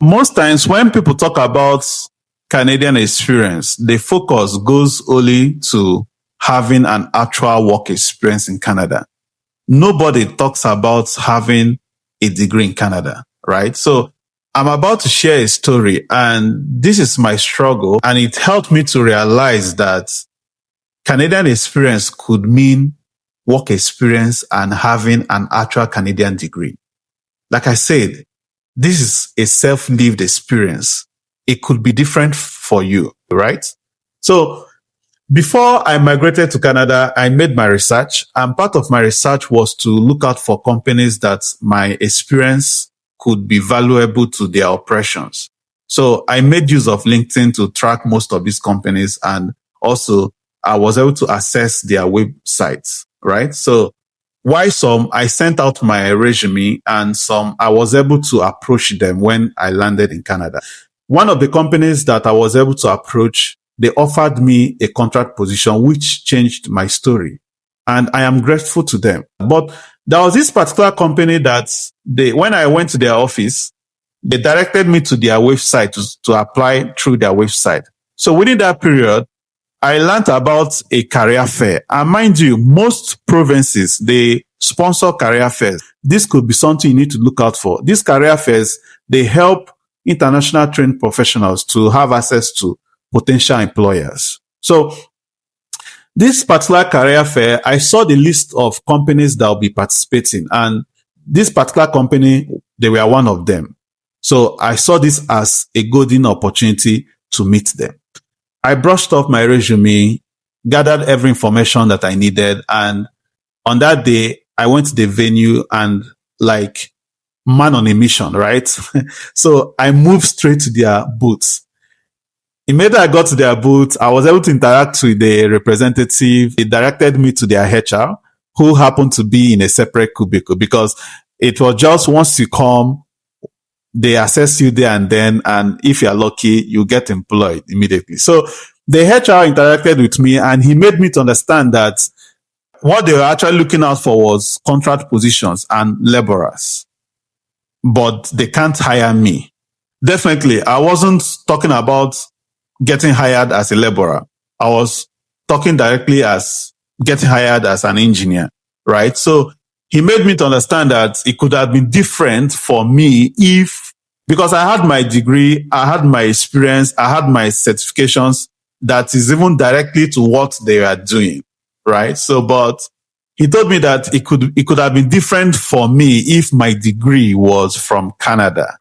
Most times when people talk about Canadian experience, the focus goes only to having an actual work experience in Canada. Nobody talks about having a degree in Canada, right? So I'm about to share a story, and this is my struggle, and it helped me to realize that Canadian experience could mean work experience and having an actual Canadian degree. Like I said, this is a self-lived experience. It could be different for you, right? So before I migrated to Canada, I made my research, and part of my research was to look out for companies that my experience could be valuable to their operations. So I made use of LinkedIn to track most of these companies, and also I was able to access their websites, right? So why some I sent out my resume, and some I was able to approach them when I landed in Canada. One of the companies that I was able to approach, they offered me a contract position, which changed my story. And I am grateful to them. But there was this particular company that when I went to their office, they directed me to their website to apply through their website. So within that period, I learned about a career fair. And mind you, most provinces, they sponsor career fairs. This could be something you need to look out for. These career fairs, they help international trained professionals to have access to potential employers. So this particular career fair, I saw the list of companies that will be participating, and this particular company, they were one of them. So I saw this as a golden opportunity to meet them. I brushed off my resume, gathered every information that I needed, and on that day, I went to the venue and like man on a mission, right? So I moved straight to their booth. Immediately I got to their booth, I was able to interact with the representative. They directed me to their HR, who happened to be in a separate cubicle, because it was just once you come, they assess you there and then, and if you're lucky, you get employed immediately. So the HR interacted with me, and he made me to understand that what they were actually looking out for was contract positions and laborers, but they can't hire me. Definitely, I wasn't talking about getting hired as a laborer. I was talking directly as getting hired as an engineer, right? So he made me to understand that it could have been different for me because I had my degree, I had my experience, I had my certifications that is even directly to what they are doing, right? So, but he told me that it could have been different for me if my degree was from Canada.